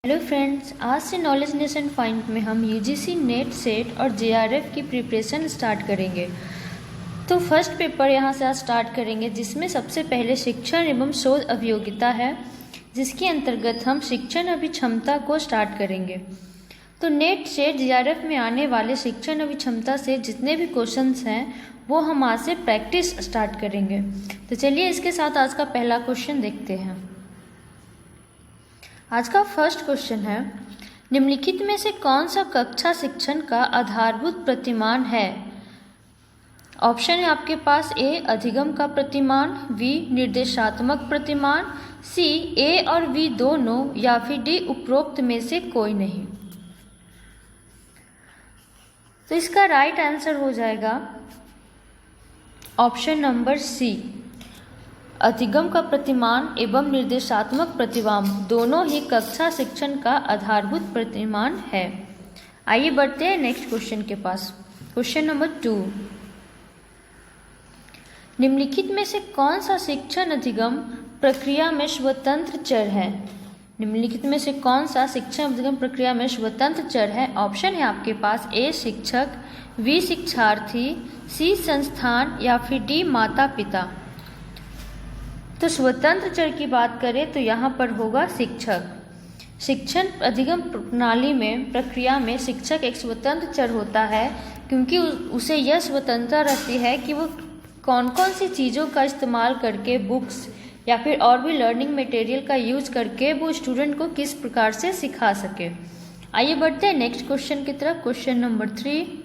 Hello friends, आज से knowledge nation find में हम यूजीसी नेट सेट और जेआरएफ की प्रिपरेशन स्टार्ट करेंगे। तो फर्स्ट पेपर यहाँ से आज स्टार्ट करेंगे, जिसमें सबसे पहले शिक्षण एवं शोध अभियोगिता है, जिसके अंतर्गत हम शिक्षण अभिक्षमता को स्टार्ट करेंगे। तो नेट सेट जेआरएफ में आने वाले शिक्षण अभिक्षमता से जितने भी क्वेश्चंस हैं वो हम आज से प्रैक्टिस स्टार्ट करेंगे। तो चलिए इसके साथ आज का पहला क्वेश्चन देखते हैं। आज का फर्स्ट क्वेश्चन है, निम्नलिखित में से कौन सा कक्षा शिक्षण का आधारभूत प्रतिमान है? ऑप्शन है आपके पास ए अधिगम का प्रतिमान, बी निर्देशात्मक प्रतिमान, सी ए और बी दोनों, या फिर डी उपरोक्त में से कोई नहीं। तो इसका राइट आंसर हो जाएगा ऑप्शन नंबर सी, अधिगम का प्रतिमान एवं निर्देशात्मक प्रतिमान दोनों ही कक्षा शिक्षण का आधारभूत प्रतिमान है। आइए बढ़ते हैं नेक्स्ट क्वेश्चन के पास। क्वेश्चन नंबर 2, निम्नलिखित में से कौन सा शिक्षण अधिगम प्रक्रिया में स्वतंत्र चर है? निम्नलिखित में से कौन सा शिक्षण अधिगम प्रक्रिया में स्वतंत्र चर है? ऑप्शन है आपके पास ए शिक्षक, बी शिक्षार्थी, सी संस्थान, या फिर डी माता पिता। तो स्वतंत्र चर की बात करें तो यहाँ पर होगा शिक्षक। शिक्षण अधिगम प्रणाली में प्रक्रिया में शिक्षक एक स्वतंत्र चर होता है, क्योंकि उसे यह स्वतंत्रता रहती है कि वो कौन कौन सी चीज़ों का इस्तेमाल करके, बुक्स या फिर और भी लर्निंग मटेरियल का यूज करके वो स्टूडेंट को किस प्रकार से सिखा सके। आइए बढ़ते हैं नेक्स्ट क्वेश्चन की तरफ। Question number 3।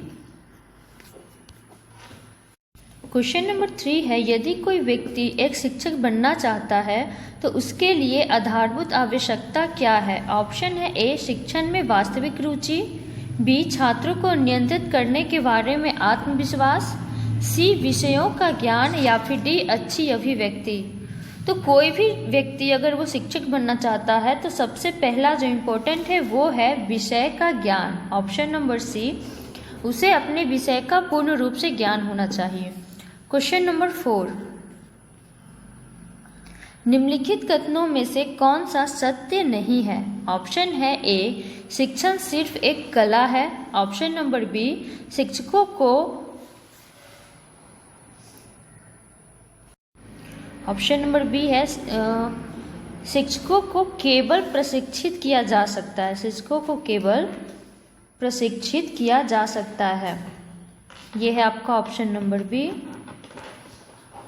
क्वेश्चन नंबर 3 है, यदि कोई व्यक्ति एक शिक्षक बनना चाहता है तो उसके लिए आधारभूत आवश्यकता क्या है? ऑप्शन है ए शिक्षण में वास्तविक रुचि, बी छात्रों को नियंत्रित करने के बारे में आत्मविश्वास, सी विषयों का ज्ञान, या फिर डी अच्छी अभिव्यक्ति। तो कोई भी व्यक्ति अगर वो शिक्षक बनना चाहता है तो सबसे पहला जो इम्पोर्टेंट है वो है विषय का ज्ञान। ऑप्शन नंबर सी, उसे अपने विषय का पूर्ण रूप से ज्ञान होना चाहिए। क्वेश्चन नंबर 4, निम्नलिखित कथनों में से कौन सा सत्य नहीं है? ऑप्शन है ए शिक्षण सिर्फ एक कला है, ऑप्शन नंबर बी शिक्षकों को ऑप्शन नंबर बी है शिक्षकों को केवल प्रशिक्षित किया जा सकता है, शिक्षकों को केवल प्रशिक्षित किया जा सकता है। यह है आपका ऑप्शन नंबर बी,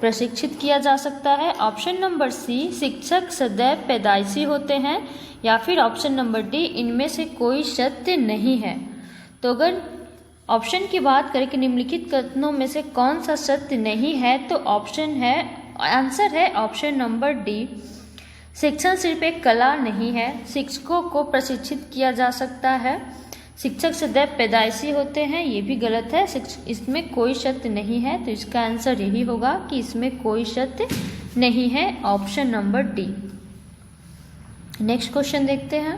प्रशिक्षित किया जा सकता है। ऑप्शन नंबर सी शिक्षक सदैव पैदाइशी होते हैं, या फिर ऑप्शन नंबर डी इनमें से कोई सत्य नहीं है। तो अगर ऑप्शन की बात करें कि निम्नलिखित कथनों में से कौन सा सत्य नहीं है, तो आंसर है ऑप्शन नंबर डी, शिक्षण सिर्फ एक कला नहीं है, शिक्षकों को प्रशिक्षित किया जा सकता है, शिक्षक सदैव पैदाइशी होते हैं, ये भी गलत है, इसमें कोई सत्य नहीं है। तो इसका आंसर यही होगा कि इसमें कोई सत्य नहीं है, option number D. Next question देखते हैं।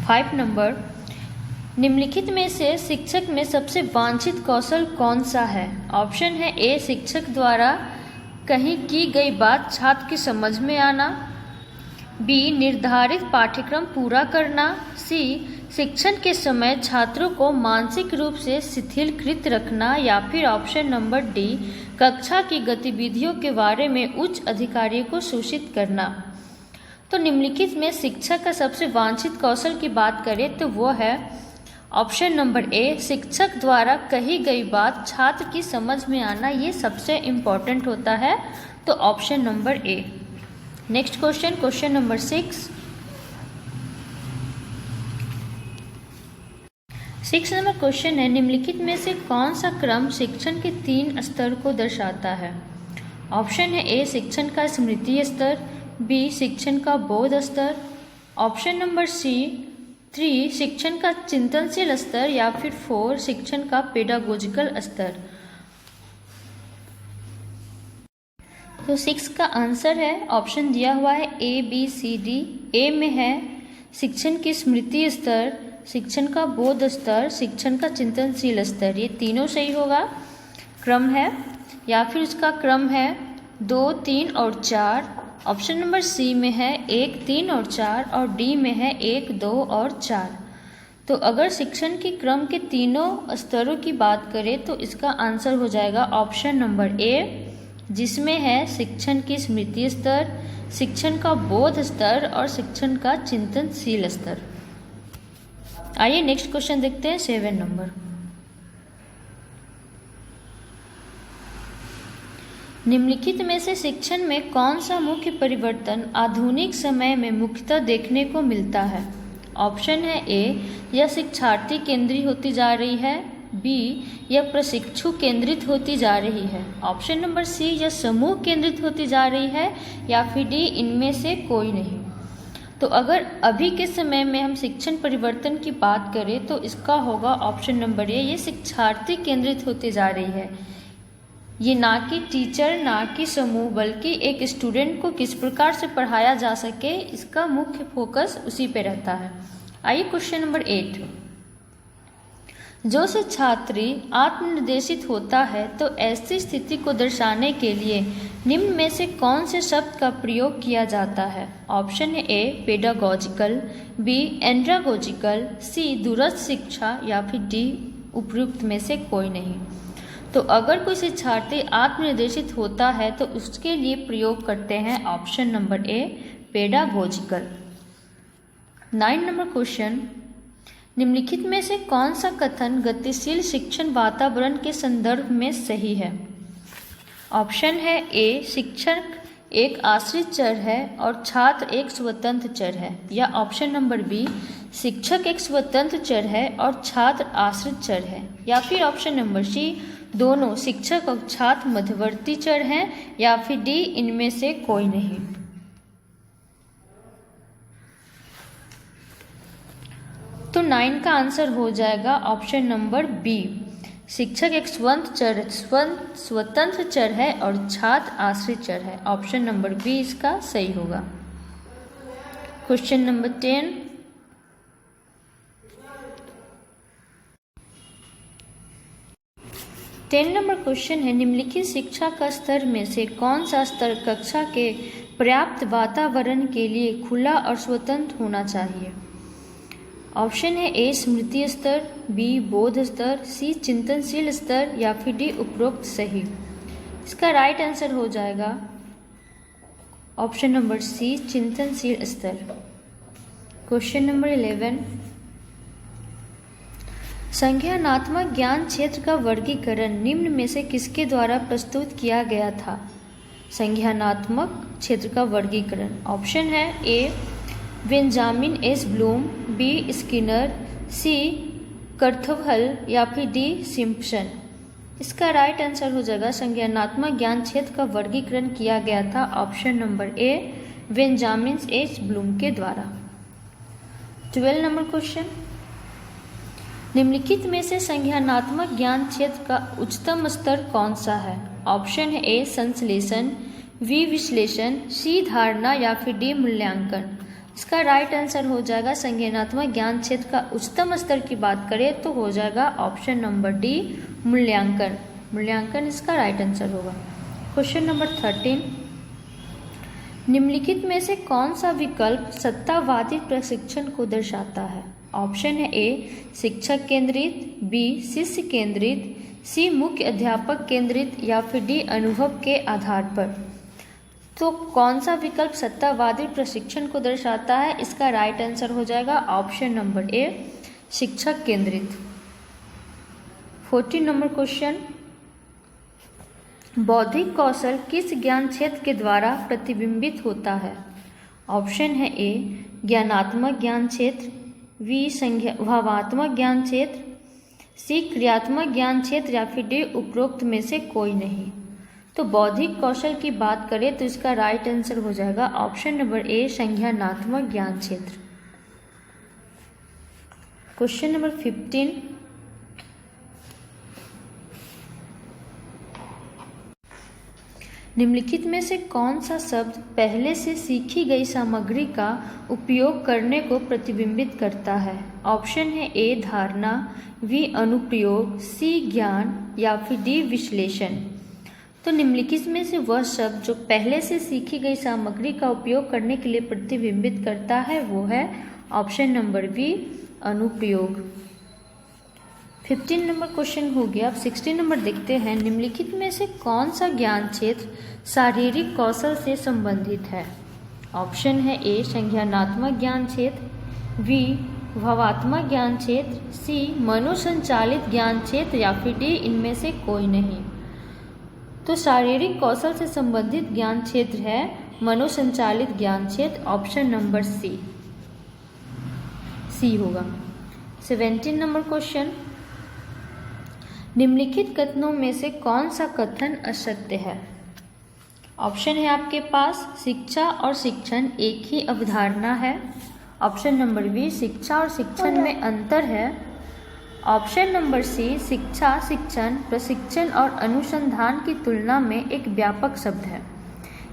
5 नंबर, निम्नलिखित में से शिक्षक में सबसे वांछित कौशल कौन सा है? ऑप्शन है ए शिक्षक द्वारा कहीं की गई बात छात्र की समझ में आना, बी निर्धारित पाठ्यक्रम पूरा करना, सी शिक्षण के समय छात्रों को मानसिक रूप से शिथिलकृत रखना, या फिर ऑप्शन नंबर डी कक्षा की गतिविधियों के बारे में उच्च अधिकारियों को सूचित करना। तो निम्नलिखित में शिक्षक का सबसे वांछित कौशल की बात करें तो वो है ऑप्शन नंबर ए शिक्षक द्वारा कही गई बात छात्र की समझ में आना, ये सबसे इम्पॉर्टेंट होता है। तो option number A. Next question, question number 6 number question है, निम्नलिखित में से कौन सा क्रम शिक्षण के 3 स्तर को दर्शाता है? ऑप्शन है ए शिक्षण का स्मृति स्तर, बी शिक्षण का बोध स्तर, ऑप्शन नंबर सी 3 शिक्षण का चिंतनशील स्तर, या फिर 4 शिक्षण का पेडागोजिकल स्तर। तो 6 का आंसर है, ऑप्शन दिया हुआ है ए बी सी डी। ए में है शिक्षण की स्मृति स्तर, शिक्षण का बोध स्तर, शिक्षण का चिंतनशील स्तर, ये तीनों सही होगा, क्रम है, या फिर उसका क्रम है 2, 3 और 4। ऑप्शन नंबर सी में है 1, 3 और 4 और डी में है 1, 2 और 4। तो अगर शिक्षण के क्रम के तीनों स्तरों की बात करें तो इसका आंसर हो जाएगा ऑप्शन नंबर ए, जिसमें है शिक्षण की स्मृति स्तर, शिक्षण का बोध स्तर और शिक्षण का चिंतनशील स्तर। आइए नेक्स्ट क्वेश्चन देखते हैं 7 नंबर। निम्नलिखित में से शिक्षण में कौन सा मुख्य परिवर्तन आधुनिक समय में मुख्यतः देखने को मिलता है? ऑप्शन है ए, यह शिक्षार्थी केंद्रित होती जा रही है, बी, यह प्रशिक्षु केंद्रित होती जा रही है, ऑप्शन नंबर सी, यह समूह केंद्रित होती जा रही है, या फिर डी, इनमें से कोई नहीं। तो अगर अभी के समय में हम शिक्षण परिवर्तन की बात करें तो इसका होगा ऑप्शन नंबर ए, ये शिक्षार्थी केंद्रित होती जा रही है। ये ना कि टीचर, ना कि समूह, बल्कि एक स्टूडेंट को किस प्रकार से पढ़ाया जा सके, इसका मुख्य फोकस उसी पे रहता है। आइए क्वेश्चन नंबर 8। जो से छात्री आत्मनिर्देशित होता है तो ऐसी स्थिति को दर्शाने के लिए निम्न में से कौन से शब्द का प्रयोग किया जाता है? ऑप्शन है ए, पेडागॉजिकल, बी, एंड्रागोजिकल, सी, दूरस्थ शिक्षा, या फिर डी, उपयुक्त में से कोई नहीं। तो अगर कोई शिक्षार्थी आत्मनिर्देशित होता है तो उसके लिए प्रयोग करते हैं option number A, pedagogical. 9 number question. निम्नलिखित में से कौन सा कथन गतिशील शिक्षण वातावरण के संदर्भ में सही है? ऑप्शन है ए, शिक्षक एक आश्रित चर है और छात्र एक स्वतंत्र चर है, या ऑप्शन नंबर बी, शिक्षक एक स्वतंत्र चर है और छात्र आश्रित चर है, या फिर ऑप्शन नंबर सी, दोनों शिक्षक और छात्र मध्यवर्ती चर हैं, या फिर डी, इनमें से कोई नहीं। तो 9 का आंसर हो जाएगा ऑप्शन नंबर बी, शिक्षक एक स्वतंत्र चर है और छात्र आश्रित चर है। ऑप्शन नंबर बी इसका सही होगा। Question number 10। नंबर क्वेश्चन है, निम्नलिखित शिक्षा का स्तर में से कौन सा स्तर कक्षा के पर्याप्त वातावरण के लिए खुला और स्वतंत्र होना चाहिए? ऑप्शन है ए, स्मृति स्तर, बी, बोध स्तर, सी, चिंतनशील स्तर, या फिर डी, उपरोक्त सही। इसका राइट आंसर हो जाएगा ऑप्शन नंबर सी, चिंतनशील स्तर। Question number 11। संज्ञानात्मक ज्ञान क्षेत्र का वर्गीकरण निम्न में से किसके द्वारा प्रस्तुत किया गया था? संज्ञानात्मक क्षेत्र का वर्गीकरण। ऑप्शन है A, Benjamin S Bloom, B, Skinner, C, Krathwohl, या फिर डी, सिम्पसन। इसका राइट आंसर हो जाएगा संज्ञानात्मक ज्ञान क्षेत्र का वर्गीकरण किया गया था option number A, Benjamin S Bloom के द्वारा। 12 नंबर क्वेश्चन। निम्नलिखित में से संज्ञानात्मक ज्ञान क्षेत्र का उच्चतम स्तर कौन सा है? ऑप्शन है ए, संश्लेषण, बी, विश्लेषण, सी, धारणा, या फिर डी, मूल्यांकन। इसका राइट आंसर हो जाएगा संज्ञानात्मक ज्ञान क्षेत्र का उच्चतम स्तर की बात करें तो हो जाएगा ऑप्शन नंबर डी, मूल्यांकन। मूल्यांकन इसका राइट आंसर होगा। Question number 13। निम्नलिखित में से कौन सा विकल्प सत्तावादी प्रशिक्षण को दर्शाता है? ऑप्शन है ए, शिक्षक केंद्रित, बी, शिष्य केंद्रित, सी, मुख्य अध्यापक केंद्रित, या फिर डी, अनुभव के आधार पर। तो कौन सा विकल्प सत्तावादी प्रशिक्षण को दर्शाता है? इसका राइट आंसर हो जाएगा ऑप्शन नंबर ए, शिक्षक केंद्रित। 14 नंबर क्वेश्चन। बौद्धिक कौशल किस ज्ञान क्षेत्र के द्वारा प्रतिबिंबित होता है? ऑप्शन है ए, ज्ञानात्मक ज्ञान क्षेत्र, बी, भावात्मक ज्ञान क्षेत्र, सी, क्रियात्मक ज्ञान क्षेत्र, या फिर डी, उपरोक्त में से कोई नहीं। तो बौद्धिक कौशल की बात करें तो इसका राइट आंसर हो जाएगा ऑप्शन नंबर ए, संज्ञानात्मक ज्ञान क्षेत्र। Question number 15। निम्नलिखित में से कौन सा शब्द पहले से सीखी गई सामग्री का उपयोग करने को प्रतिबिंबित करता है? ऑप्शन है ए, धारणा, बी, अनुप्रयोग, सी, ज्ञान, या फिर डी, विश्लेषण। तो निम्नलिखित में से वह शब्द जो पहले से सीखी गई सामग्री का उपयोग करने के लिए प्रतिबिंबित करता है वो है ऑप्शन नंबर बी, अनुप्रयोग। 15 नंबर क्वेश्चन हो गया। अब 16 नंबर देखते हैं। निम्नलिखित में से कौन सा ज्ञान क्षेत्र शारीरिक कौशल से संबंधित है? ऑप्शन है ए, संज्ञानात्मक ज्ञान क्षेत्र, बी, भावात्मक ज्ञान क्षेत्र, सी, मनोसंचालित ज्ञान क्षेत्र या फिर डी, इनमें से कोई नहीं। तो शारीरिक कौशल से संबंधित ज्ञान क्षेत्र है मनोसंचालित ज्ञान क्षेत्र, ऑप्शन नंबर सी होगा। 17 नंबर क्वेश्चन। निम्नलिखित कथनों में से कौन सा कथन असत्य है? ऑप्शन है आपके पास शिक्षा और शिक्षण एक ही अवधारणा है, ऑप्शन नंबर बी, शिक्षा और शिक्षण में अंतर है, ऑप्शन नंबर सी, शिक्षा, शिक्षण, प्रशिक्षण और अनुसंधान की तुलना में एक व्यापक शब्द है,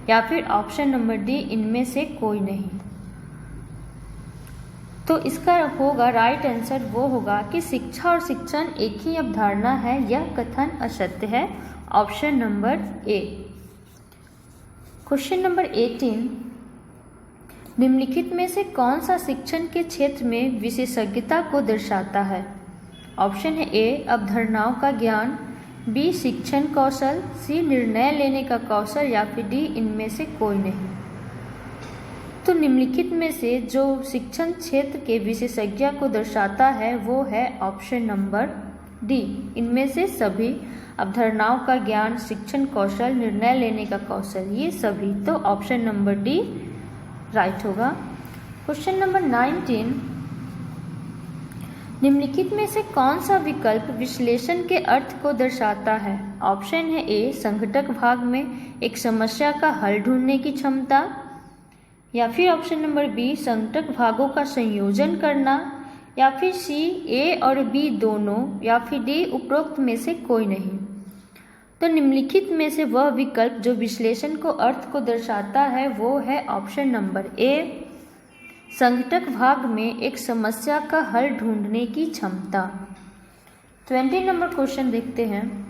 या फिर ऑप्शन नंबर डी, इनमें से कोई नहीं। तो इसका होगा राइट आंसर, वो होगा कि शिक्षा और शिक्षण एक ही अवधारणा है, यह कथन असत्य है, option number A. Question number 18। निम्नलिखित में से कौन सा शिक्षण के क्षेत्र में विशेषज्ञता को दर्शाता है? ऑप्शन है ए, अवधारणाओं का ज्ञान, बी, शिक्षण कौशल, सी, निर्णय लेने का कौशल या फिर डी, इनमें से कोई नहीं। तो निम्नलिखित में से जो शिक्षण क्षेत्र के विशेषज्ञ को दर्शाता है वो है ऑप्शन नंबर डी, इनमें से सभी, अवधारणाओं का ज्ञान, शिक्षण कौशल, निर्णय लेने का कौशल, ये सभी। तो ऑप्शन नंबर डी राइट होगा। Question number 19। निम्नलिखित में से कौन सा विकल्प विश्लेषण के अर्थ को दर्शाता है? ऑप्शन है ए, संघटक भाग में एक समस्या का हल ढूंढने की क्षमता, या फिर ऑप्शन नंबर बी, संघटक भागों का संयोजन करना, या फिर सी, ए और बी दोनों, या फिर डी, उपरोक्त में से कोई नहीं। तो निम्नलिखित में से वह विकल्प जो विश्लेषण को अर्थ को दर्शाता है वो है ऑप्शन नंबर ए, संघटक भाग में एक समस्या का हल ढूंढने की क्षमता। 20 नंबर क्वेश्चन देखते हैं।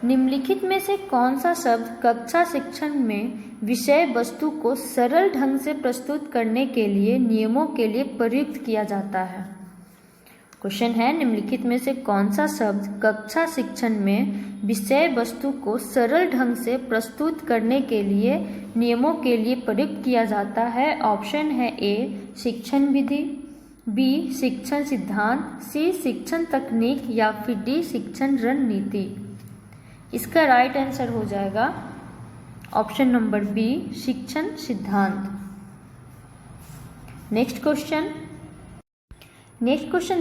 निम्नलिखित में से कौन सा शब्द कक्षा शिक्षण में विषय वस्तु को सरल ढंग से प्रस्तुत करने के लिए नियमों के लिए प्रयुक्त किया जाता है? क्वेश्चन है, निम्नलिखित में से कौन सा शब्द कक्षा शिक्षण में विषय वस्तु को सरल ढंग से प्रस्तुत करने के लिए नियमों के लिए प्रयुक्त किया जाता है? ऑप्शन है ए, शिक्षण विधि, बी, शिक्षण सिद्धांत, सी, शिक्षण तकनीक या फिर डी, शिक्षण रणनीति। इसका राइट आंसर हो जाएगा ऑप्शन नंबर बी, शिक्षण सिद्धांत। नेक्स्ट क्वेश्चन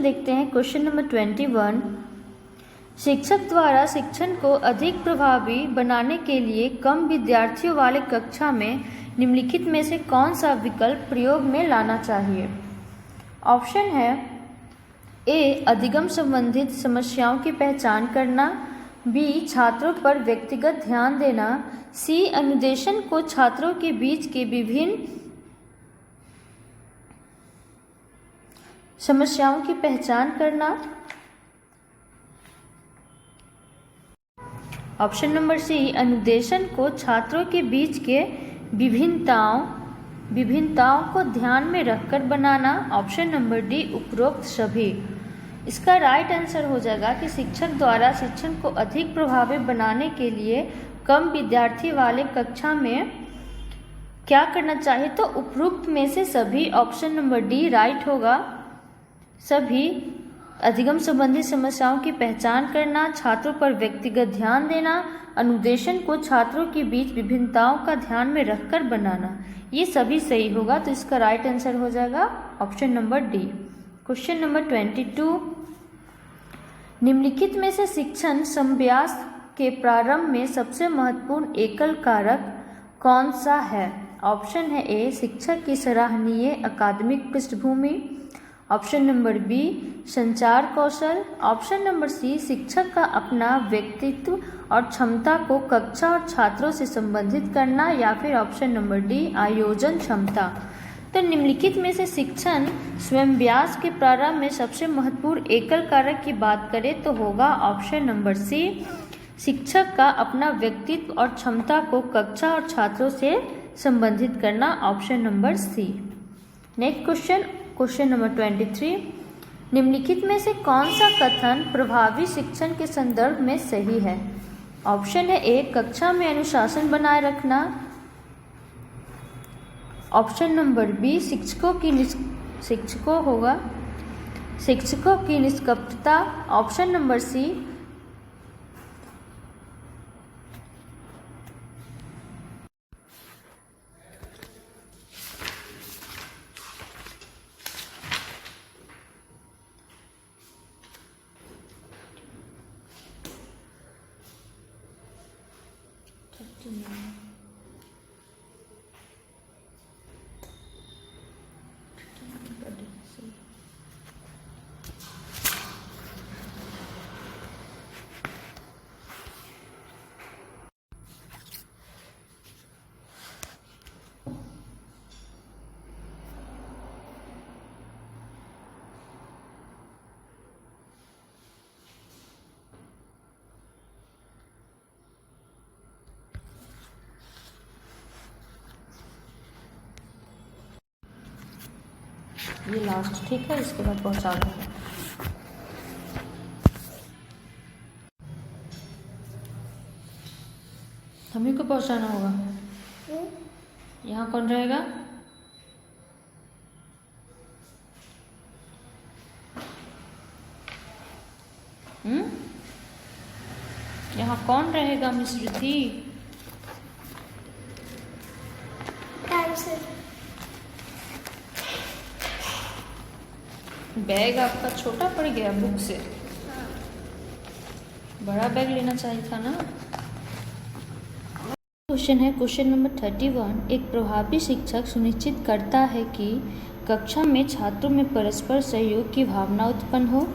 देखते हैं। Question number 21। शिक्षक द्वारा शिक्षण को अधिक प्रभावी बनाने के लिए कम विद्यार्थियों वाले कक्षा में निम्नलिखित में से कौन सा विकल्प प्रयोग में लाना चाहिए? ऑप्शन है ए, अधिगम संबंधित समस्याओं की पहचान करना, बी, छात्रों पर व्यक्तिगत ध्यान देना, सी, अनुदेशन को छात्रों के बीच के विभिन्न समस्याओं की पहचान करना, ऑप्शन नंबर सी, अनुदेशन को छात्रों के बीच के विभिन्नताओं को ध्यान में रखकर बनाना, ऑप्शन नंबर डी, उपरोक्त सभी। इसका राइट आंसर हो जाएगा कि शिक्षक द्वारा शिक्षण को अधिक प्रभावी बनाने के लिए कम विद्यार्थी वाले कक्षा में क्या करना चाहिए? तो उपरोक्त में से सभी, ऑप्शन नंबर डी राइट होगा। सभी, अधिगम संबंधी समस्याओं की पहचान करना, छात्रों पर व्यक्तिगत ध्यान देना, अनुदेशन को छात्रों के बीच विभिन्नताओं का ध्यान में रखकर बनाना, ये सभी सही होगा। तो इसका राइट आंसर हो जाएगा option number D. Question number 22। निम्नलिखित में से शिक्षण समव्यास के प्रारंभ में सबसे महत्वपूर्ण एकल कारक कौन सा है? ऑप्शन है ए, शिक्षक की सराहनीय अकादमिक पृष्ठभूमि, ऑप्शन नंबर बी, संचार कौशल, ऑप्शन नंबर सी, शिक्षक का अपना व्यक्तित्व और क्षमता को कक्षा और छात्रों से संबंधित करना, या फिर ऑप्शन नंबर डी, आयोजन क्षमता। तो निम्नलिखित में से शिक्षण स्वयं व्यास के प्रारंभ में सबसे महत्वपूर्ण एकल कारक की बात करें तो होगा ऑप्शन नंबर सी, शिक्षक का अपना व्यक्तित्व और क्षमता को कक्षा और छात्रों से संबंधित करना। Option number C. Next question, question number 23। निम्नलिखित में से कौन सा कथन प्रभावी शिक्षण के संदर्भ में सही है? ऑप्शन है ए, कक्षा में अनुशासन बनाए रखना। ऑप्शन नंबर बी, शिक्षकों की निष्पक्षता। ऑप्शन नंबर सी, ये लास्ट, ठीक है, इसके बाद पहुंचा दूंगा। हमें को पहुंचाना होगा। यहाँ कौन रहेगा? यहाँ कौन रहेगा मिस रिद्धि? बैग आपका छोटा पड़ गया बुक से। बड़ा बैग लेना चाहिए था ना। क्वेश्चन है क्वेश्चन नंबर 31। एक प्रभावी शिक्षक सुनिश्चित करता है कि कक्षा में छात्रों में परस्पर सहयोग की भावना उत्पन्न हो,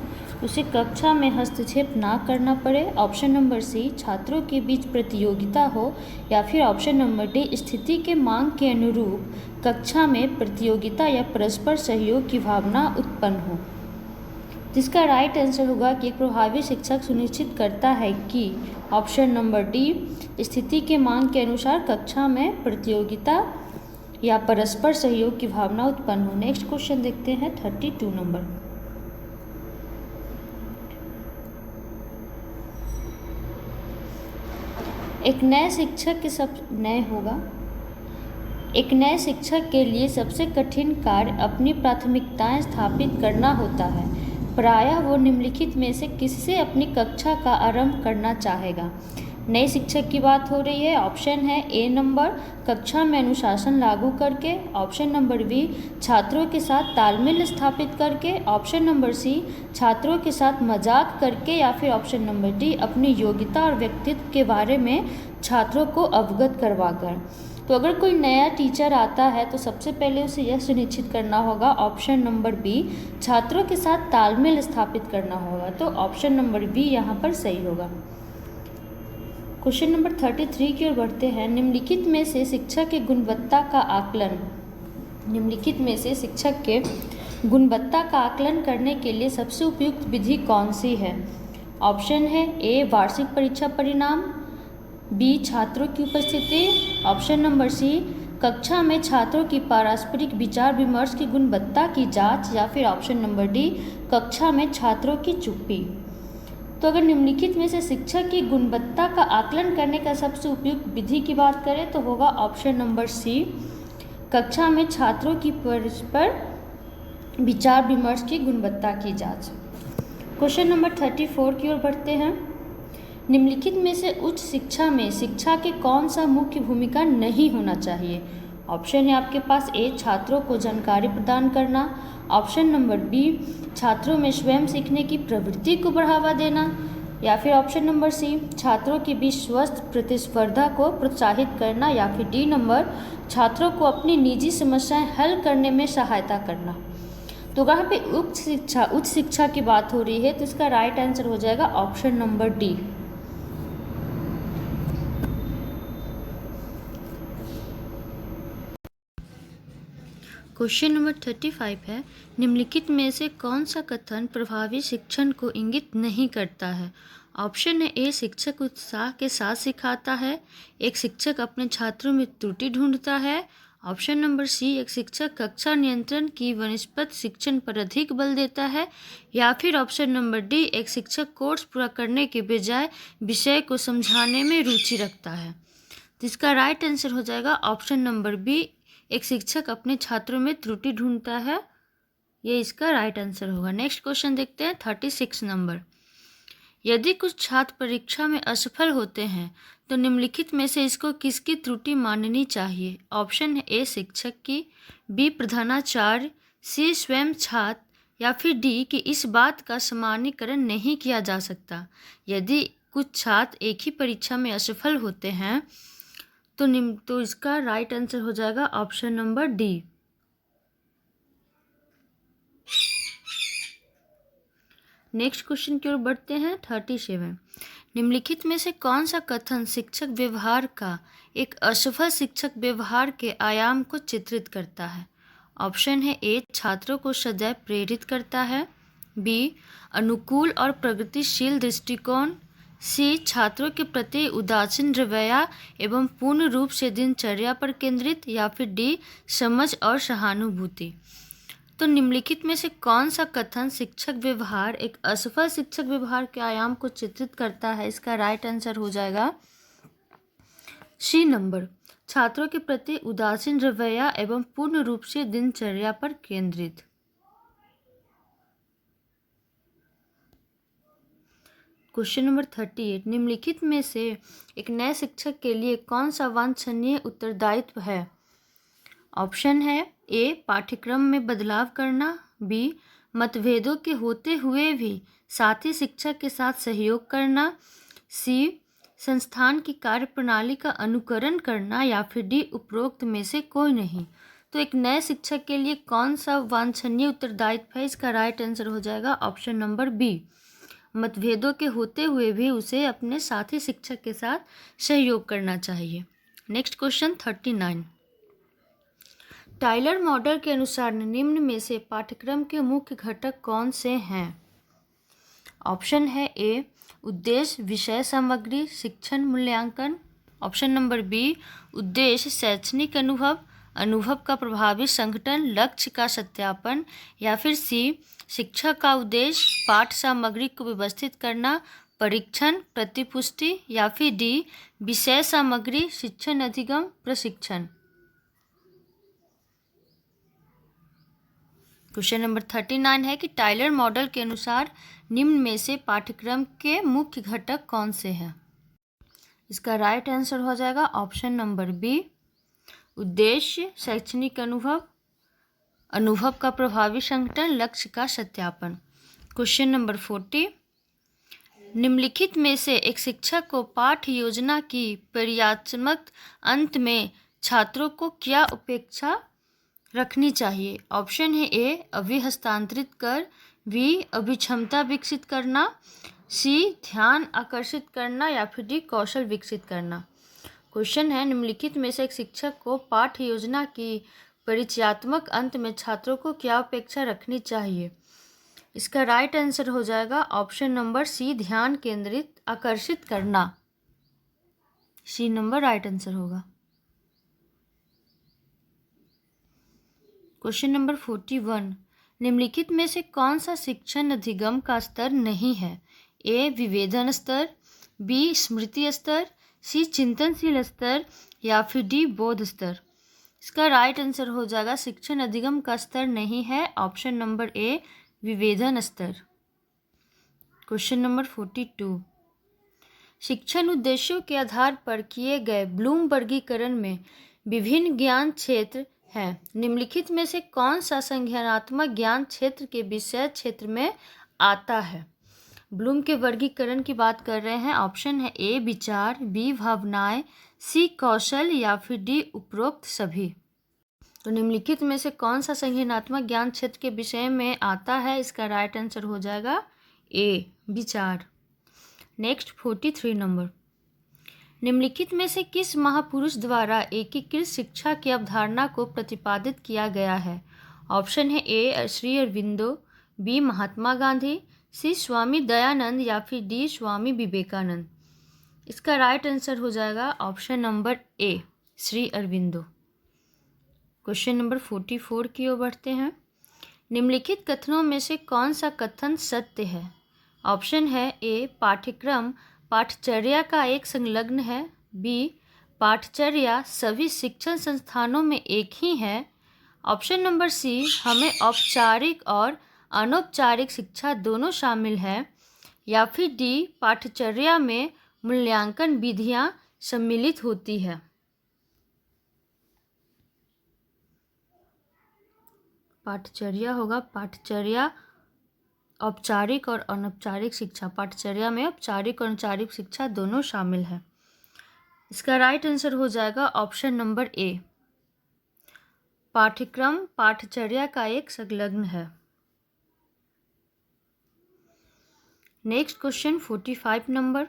उसे कक्षा में हस्तक्षेप ना करना पड़े। ऑप्शन नंबर सी, छात्रों के बीच प्रतियोगिता हो, या फिर ऑप्शन नंबर डी, स्थिति के मांग के अनुरूप कक्षा में प्रतियोगिता या परस्पर सहयोग की भावना उत्पन्न हो। जिसका राइट आंसर होगा कि एक प्रभावी शिक्षक सुनिश्चित करता है कि ऑप्शन नंबर डी, स्थिति के मांग के अनुसार कक्षा में प्रतियोगिता या परस्पर सहयोग की भावना उत्पन्न हो। नेक्स्ट क्वेश्चन देखते हैं 32 नंबर। एक नए शिक्षक के लिए सबसे कठिन कार्य अपनी प्राथमिकताएं स्थापित करना होता है। प्रायः वो निम्नलिखित में से किससे अपनी कक्षा का आरंभ करना चाहेगा? नए शिक्षक की बात हो रही है। ऑप्शन है ए नंबर, कक्षा में अनुशासन लागू करके। ऑप्शन नंबर बी, छात्रों के साथ तालमेल स्थापित करके। ऑप्शन नंबर सी, छात्रों के साथ मजाक करके। या फिर ऑप्शन नंबर डी, अपनी योग्यता और व्यक्तित्व के बारे में छात्रों को अवगत करवाकर। तो अगर कोई नया टीचर आता है तो सबसे पहले उसे यह सुनिश्चित करना होगा, ऑप्शन नंबर बी, छात्रों के साथ तालमेल स्थापित करना होगा। तो ऑप्शन नंबर बी यहाँ पर सही होगा। क्वेश्चन नंबर 33 की ओर बढ़ते हैं। निम्नलिखित में से शिक्षक के गुणवत्ता का आकलन करने के लिए सबसे उपयुक्त विधि कौन सी है? ऑप्शन है ए, वार्षिक परीक्षा परिणाम। बी, छात्रों की उपस्थिति। ऑप्शन नंबर सी, कक्षा में छात्रों की पारस्परिक विचार विमर्श की गुणवत्ता की जांच। या फिर ऑप्शन नंबर डी, कक्षा में छात्रों की चुप्पी। तो अगर निम्नलिखित में से शिक्षक की गुणवत्ता का आकलन करने का सबसे उपयुक्त विधि की बात करें तो होगा ऑप्शन नंबर सी, कक्षा में छात्रों की परस्पर विचार विमर्श की गुणवत्ता की जांच। क्वेश्चन नंबर 34 की ओर बढ़ते हैं। निम्नलिखित में से उच्च शिक्षा में शिक्षा के कौन सा मुख्य भूमिका नहीं होना चाहिए? ऑप्शन है आपके पास ए, छात्रों को जानकारी प्रदान करना। ऑप्शन नंबर बी, छात्रों में स्वयं सीखने की प्रवृत्ति को बढ़ावा देना। या फिर ऑप्शन नंबर सी, छात्रों के बीच स्वस्थ प्रतिस्पर्धा को प्रोत्साहित करना। या फिर डी नंबर, छात्रों को अपनी निजी समस्याएं हल करने में सहायता करना। तो यहाँ पे उच्च शिक्षा की बात हो रही है तो इसका राइट आंसर हो जाएगा option number D. Question number 35 है। निम्नलिखित में से कौन सा कथन प्रभावी शिक्षण को इंगित नहीं करता है? ऑप्शन है ए शिक्षक उत्साह के साथ सिखाता है, एक शिक्षक अपने छात्रों में त्रुटि ढूंढता है। ऑप्शन नंबर सी एक शिक्षक कक्षा नियंत्रण की वनस्पत शिक्षण पर अधिक बल देता है, या फिर ऑप्शन नंबर डी एक शिक्षक कोर्स पूरा करने के बजाय विषय को समझाने में रुचि रखता है। तो इसका राइट आंसर हो जाएगा ऑप्शन नंबर बी, एक शिक्षक अपने छात्रों में त्रुटि ढूंढता है। ये इसका राइट आंसर होगा। नेक्स्ट क्वेश्चन देखते हैं 36 नंबर। यदि कुछ छात्र परीक्षा में असफल होते हैं तो निम्नलिखित में से इसको किसकी त्रुटि माननी चाहिए? ऑप्शन है ए शिक्षक की, बी प्रधानाचार्य, सी स्वयं छात्र, या फिर डी कि इस बात का सामान्यीकरण नहीं किया जा सकता। यदि कुछ छात्र एक ही परीक्षा में असफल होते हैं तो इसका राइट आंसर हो जाएगा option number D. Next question की ओर बढ़ते हैं 37। निम्नलिखित में से कौन सा कथन शिक्षक व्यवहार का एक असफल शिक्षक व्यवहार के आयाम को चित्रित करता है? ऑप्शन है ए छात्रों को सदैव प्रेरित करता है, बी अनुकूल और प्रगतिशील दृष्टिकोण, सी छात्रों के प्रति उदासीन रवैया एवं पूर्ण रूप से दिनचर्या पर केंद्रित, या फिर डी समझ और सहानुभूति। तो निम्नलिखित में से कौन सा कथन शिक्षक व्यवहार एक असफल शिक्षक व्यवहार के आयाम को चित्रित करता है? इसका राइट आंसर हो जाएगा सी नंबर, छात्रों के प्रति उदासीन रवैया एवं पूर्ण रूप से दिनचर्या पर केंद्रित। Question number 38। निम्नलिखित में से एक नए शिक्षक के लिए कौन सा वांछनीय उत्तरदायित्व है? ऑप्शन है ए पाठ्यक्रम में बदलाव करना, बी मतभेदों के होते हुए भी साथी शिक्षक के साथ सहयोग करना, सी संस्थान की कार्यप्रणाली का अनुकरण करना, या फिर डी उपरोक्त में से कोई नहीं। तो एक नए शिक्षक के लिए कौन सा वांछनीय उत्तरदायित्व है? इसका राइट आंसर हो जाएगा ऑप्शन नंबर बी, मतभेदों के होते हुए भी उसे अपने साथी शिक्षक के साथ सहयोग करना चाहिए। Next question 39। टाइलर मॉडल के अनुसार निम्न में से पाठ्यक्रम के मुख्य घटक कौन से हैं? ऑप्शन है ए उद्देश्य विषय सामग्री शिक्षण मूल्यांकन, ऑप्शन नंबर बी उद्देश्य शैक्षणिक अनुभव, अनुभव का प्रभावी संगठन, लक्ष्य का सत्यापन, या फिर सी शिक्षा का उद्देश्य पाठ सामग्री को व्यवस्थित करना, परीक्षण प्रतिपुष्टि, या फिर डी विषय सामग्री शिक्षण अधिगम प्रशिक्षण। क्वेश्चन नंबर 39 है कि टाइलर मॉडल के अनुसार निम्न में से पाठ्यक्रम के मुख्य घटक कौन से हैं? इसका राइट आंसर हो जाएगा ऑप्शन नंबर बी उद्देश्य शैक्षणिक अनुभव, अनुभव का प्रभावी संगठन, लक्ष्य का सत्यापन। Question number 40। निम्नलिखित में से एक शिक्षक को पाठ योजना की परिचयात्मक अंत में छात्रों को क्या अपेक्षा रखनी चाहिए? ऑप्शन है ए अभी हस्तांतरित कर, बी अभिक्षमता विकसित करना, सी ध्यान आकर्षित करना, या फिर डी कौशल विकसित करना। क्वेश्चन है निम्नलिखित में से एक शिक्षक को पाठ योजना की परिचयात्मक अंत में छात्रों को क्या अपेक्षा रखनी चाहिए? इसका राइट आंसर हो जाएगा ऑप्शन नंबर सी ध्यान केंद्रित आकर्षित करना। सी नंबर राइट आंसर होगा। Question number 41। निम्नलिखित में से कौन सा शिक्षण अधिगम का स्तर नहीं है? ए विवेधन स्तर, बी स्मृति स्तर, सी चिंतनशील स्तर, या फिर डी बोध स्तर। इसका राइट आंसर हो जाएगा शिक्षण अधिगम का स्तर नहीं है, ऑप्शन नंबर ए विवेधन स्तर। Question number 42। शिक्षण उद्देश्यों के आधार पर किए गए ब्लूम वर्गीकरण में विभिन्न ज्ञान क्षेत्र हैं। निम्नलिखित में से कौन सा संज्ञानात्मक ज्ञान क्षेत्र के विषय क्षेत्र में आता है? ब्लूम के वर्गीकरण की बात कर रहे हैं। ऑप्शन है ए विचार, बी भावनाएं, सी कौशल, या फिर डी उपरोक्त सभी। तो निम्नलिखित में से कौन सा संज्ञानात्मक ज्ञान क्षेत्र के विषय में आता है? इसका राइट आंसर हो जाएगा ए विचार। Next 43 number. निम्नलिखित में से किस महापुरुष द्वारा एकीकृत शिक्षा की अवधारणा को प्रतिपादित किया गया है? ऑप्शन है ए श्री अरविंदो, बी महात्मा गांधी, सी स्वामी दयानंद या फिर डी स्वामी विवेकानंद। इसका राइट आंसर हो जाएगा option number A Shri Aurobindo. Question number 44 की ओर बढ़ते हैं। निम्नलिखित कथनों में से कौन सा कथन सत्य है? ऑप्शन है ए पाठ्यक्रम पाठचर्या का एक संलग्न है, बी पाठचर्या सभी शिक्षण संस्थानों में एक ही है, ऑप्शन नंबर सी हमें औपचारिक और अनौपचारिक शिक्षा दोनों शामिल है, या फिर डी पाठचर्या में मूल्यांकन विधियां सम्मिलित होती है। पाठचर्या होगा पाठचर्या औपचारिक और अनौपचारिक शिक्षा, पाठचर्या में औपचारिक और अनौपचारिक शिक्षा दोनों शामिल है। इसका राइट आंसर हो जाएगा ऑप्शन नंबर ए पाठ्यक्रम पाठचर्या का एक संलग्न है। Next question 45 number.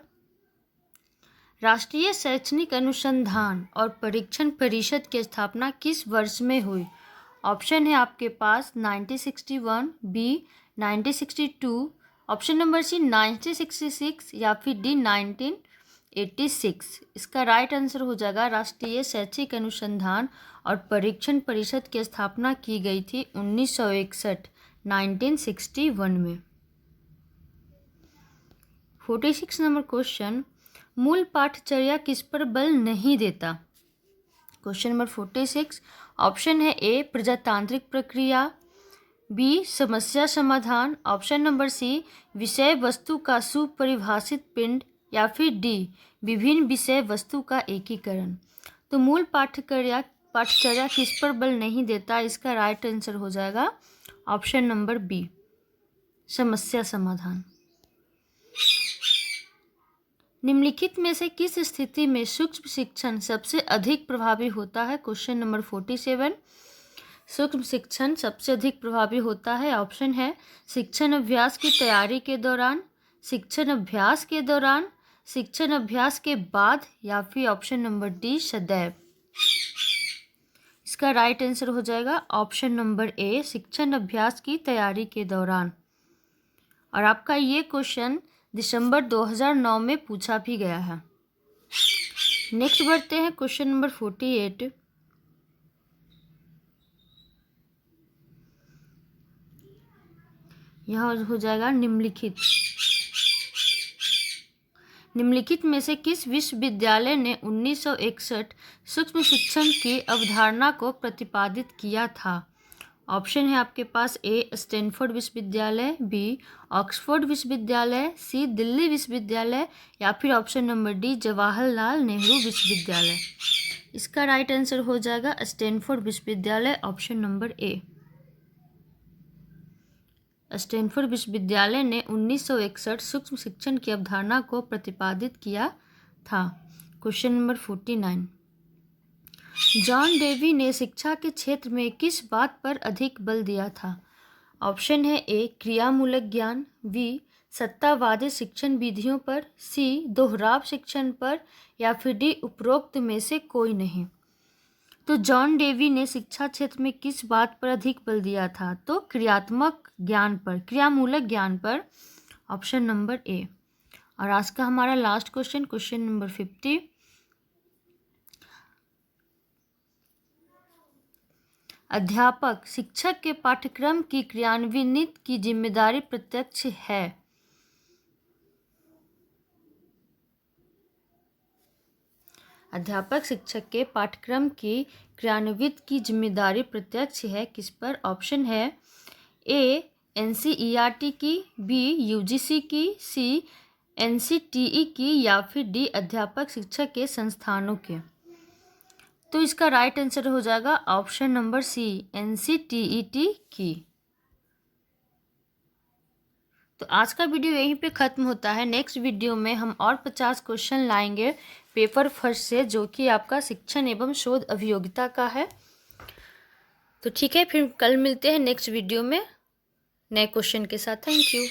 राष्ट्रीय शैक्षणिक अनुसंधान और परीक्षण परिषद की स्थापना किस वर्ष में हुई? ऑप्शन है आपके पास 1961, बी 1962, ऑप्शन नंबर सी 1966 या फिर डी 1986। इसका राइट आंसर हो जाएगा राष्ट्रीय शैक्षिक अनुसंधान और परीक्षण परिषद की स्थापना की गई थी 1961 में। 46 नंबर क्वेश्चन। मूल पाठचर्या किस पर बल नहीं देता? Question number 46। ऑप्शन है ए प्रजातांत्रिक प्रक्रिया, बी समस्या समाधान, ऑप्शन नंबर सी विषय वस्तु का सुपरिभाषित पिंड, या फिर डी विभिन्न विषय वस्तु का एकीकरण। तो मूल पाठचर्या किस पर बल नहीं देता? इसका राइट आंसर हो जाएगा ऑप्शन नंबर बी समस्या समाधान। निम्नलिखित में से किस स्थिति में सूक्ष्म शिक्षण सबसे अधिक प्रभावी होता है? Question number 47। सूक्ष्म शिक्षण सबसे अधिक प्रभावी होता है, ऑप्शन है शिक्षण अभ्यास की तैयारी के दौरान, शिक्षण अभ्यास के दौरान, शिक्षण अभ्यास के बाद, या फिर ऑप्शन नंबर डी सदैव। इसका राइट आंसर हो जाएगा ऑप्शन नंबर ए शिक्षण अभ्यास की तैयारी के दौरान। और आपका ये क्वेश्चन दिसंबर 2009 में पूछा भी गया है। नेक्स्ट बढ़ते हैं क्वेश्चन नंबर 48। यहाँ हो जाएगा निम्नलिखित में से किस विश्वविद्यालय ने 1961 सूक्ष्म शिक्षण की अवधारणा को प्रतिपादित किया था? ऑप्शन है आपके पास ए स्टैनफोर्ड विश्वविद्यालय, बी ऑक्सफोर्ड विश्वविद्यालय, सी दिल्ली विश्वविद्यालय, या फिर option number D Jawaharlal Nehru विश्वविद्यालय। इसका राइट आंसर हो जाएगा स्टैनफोर्ड विश्वविद्यालय, ऑप्शन नंबर ए। स्टैनफोर्ड विश्वविद्यालय ने 1961 सूक्ष्म शिक्षण की अवधारणा को प्रतिपादित किया था। Question number 49। जॉन डेवी ने शिक्षा के क्षेत्र में किस बात पर अधिक बल दिया था? ऑप्शन है ए क्रियामूलक ज्ञान, बी सत्तावादी शिक्षण विधियों पर, सी दोहराव शिक्षण पर, या फिर डी उपरोक्त में से कोई नहीं। तो जॉन डेवी ने शिक्षा क्षेत्र में किस बात पर अधिक बल दिया था? तो क्रियात्मक ज्ञान पर, क्रियामूलक ज्ञान पर, ऑप्शन नंबर ए। और आज का हमारा लास्ट क्वेश्चन, क्वेश्चन नंबर 50। अध्यापक शिक्षक के पाठ्यक्रम की क्रियान्वित की जिम्मेदारी प्रत्यक्ष है। अध्यापक शिक्षक के पाठ्यक्रम की क्रियान्वित की जिम्मेदारी प्रत्यक्ष है किस पर? ऑप्शन है ए NCERT की, बी UGC की, सी NCTE की, या फिर डी अध्यापक शिक्षक के संस्थानों के। तो इसका राइट आंसर हो जाएगा ऑप्शन नंबर सी NCTET की। तो आज का वीडियो यहीं पे ख़त्म होता है। नेक्स्ट वीडियो में हम और 50 क्वेश्चन लाएंगे पेपर फर्स्ट से, जो कि आपका शिक्षण एवं शोध अभियोगिता का है। तो ठीक है, फिर कल मिलते हैं नेक्स्ट वीडियो में नए क्वेश्चन के साथ। Thank you.